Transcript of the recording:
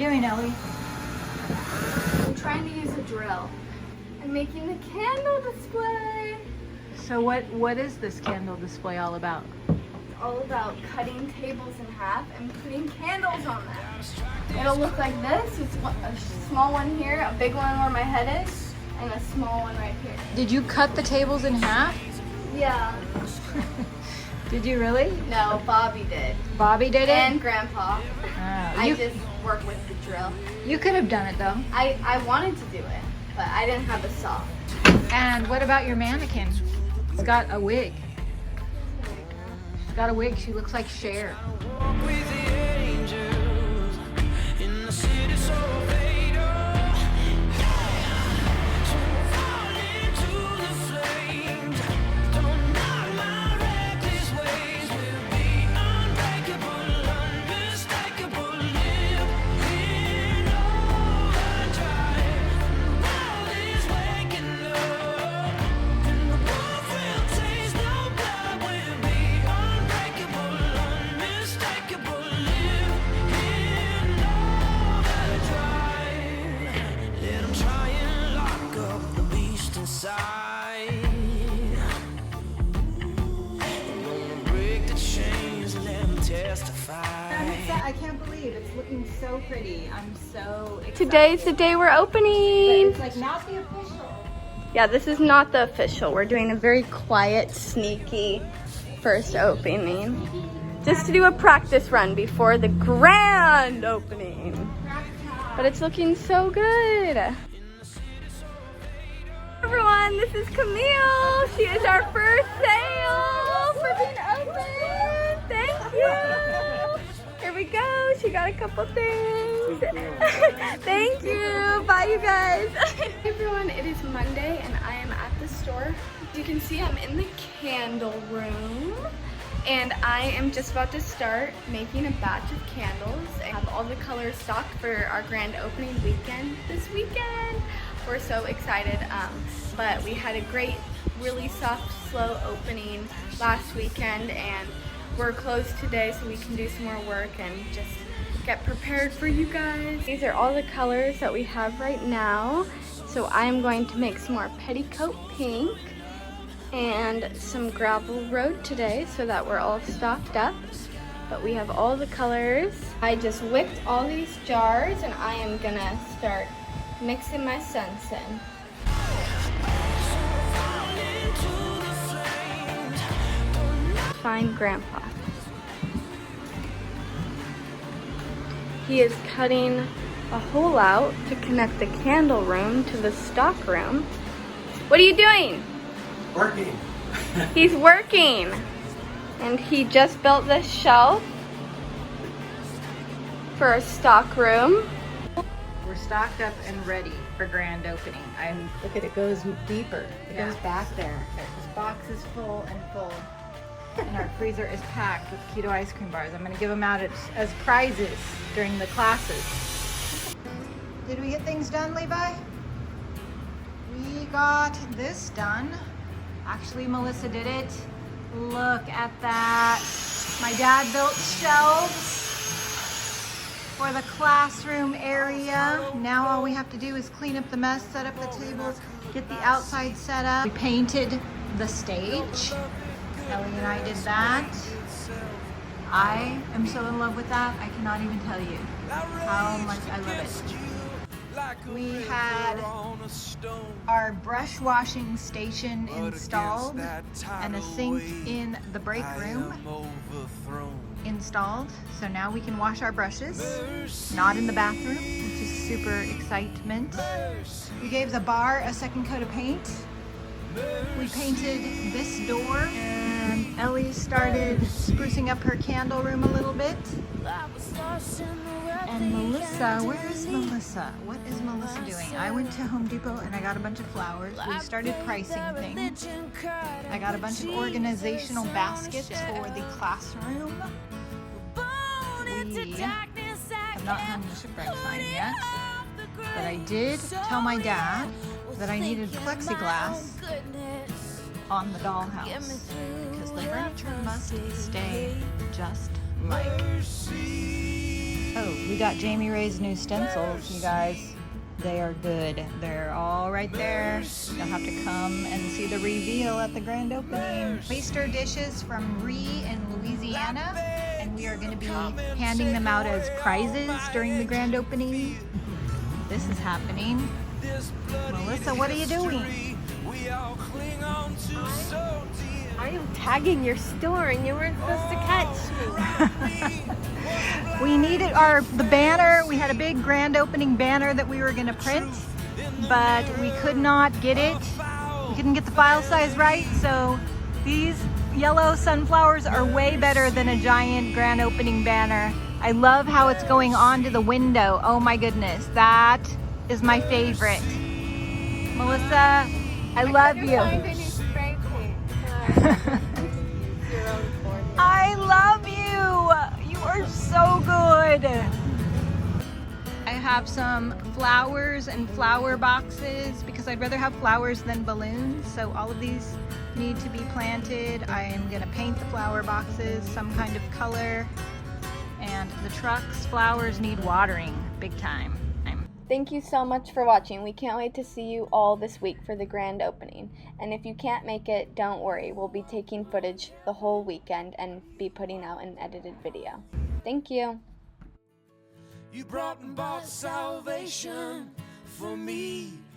doing, Ellie? I'm trying to use a drill. I'm making the candle display. So what is this candle display all about? It's all about cutting tables in half and putting candles on them. It'll look like this. It's a small one here, a big one where my head is, and a small one right here. Did you cut the tables in half? Yeah. Did you really? No, Bobby did. Bobby did it? And Grandpa. I You, just work with the drill. you could have done it though. I wanted to do it, but I didn't have a saw. And what about your mannequin? She's got a wig. She's got a wig. She looks like Cher. I can't believe it's looking so pretty. I'm so excited. Today's the day we're opening. It's like not the official. Yeah, this is not the official. We're doing a very quiet, sneaky first opening. Just to do a practice run before the grand opening. But it's looking so good. Everyone, this is Camille. She is our first sale for being open. Thank you. Here we go. She got a couple things. Thank you. Bye, you guys. Hey everyone, it is Monday and I am at the store. As you can see, I'm in the candle room. And I am just about to start making a batch of candles. I have all the colors stocked for our grand opening weekend this weekend. We're so excited, but we had a great, really soft, slow opening last weekend, and we're closed today so we can do some more work and just get prepared for you guys. These are all the colors that we have right now. So I am going to make some more petticoat pink and some gravel road today so that we're all stocked up. But we have all the colors. I just whipped all these jars and I am gonna start mixing my scents in. Find Grandpa. He is cutting a hole out to connect the candle room to the stock room. What are you doing? Working. He's working. And he just built this shelf for a stock room. We're stocked up and ready for grand opening. Look at it, goes deeper. It goes back there. This box is full and full. And our freezer is packed with keto ice cream bars. I'm gonna give them out as prizes during the classes. Did we get things done, Levi? We got this done. Actually, Melissa did it. Look at that. My dad built shelves for the classroom area. Now all we have to do is clean up the mess, set up the tables, get the outside set up. We painted the stage. Ellie and I did that. I am so in love with that. I cannot even tell you how much I love it. We had our brush washing station installed and a sink in the break room installed. So now we can wash our brushes, not in the bathroom, which is super excitement. We gave the bar a second coat of paint. We painted this door, and Ellie started sprucing up her candle room a little bit. And Melissa, where is Melissa? What is Melissa doing? I went to Home Depot and I got a bunch of flowers. We started pricing things. I got a bunch of organizational baskets for the classroom. We have not hung the shipwreck sign yet, but I did tell my dad that I needed plexiglass on the dollhouse because the furniture must stay just like. Oh, we got Jamie Ray's new stencils, you guys. They are good. They're all right there. You'll have to come and see the reveal at the grand opening. Oyster dishes from Ree in Louisiana, and we are going to be handing them out as prizes during the grand opening. This is happening. Melissa, what are you doing? I am tagging your store and you weren't supposed to catch me. We needed the banner. We had a big grand opening banner that we were going to print, but we could not get it. We couldn't get the file size right, so these yellow sunflowers are way better than a giant grand opening banner. I love how it's going onto the window. Oh my goodness, that is my favorite. Melissa, I love you. I love you. You are so good. I have some flowers and flower boxes because I'd rather have flowers than balloons. So all of these need to be planted. I am gonna paint the flower boxes some kind of color. And the truck's flowers need watering big time. Thank you so much for watching. We can't wait to see you all this week for the grand opening. And if you can't make it, don't worry. We'll be taking footage the whole weekend and be putting out an edited video. Thank you. You brought salvation for me.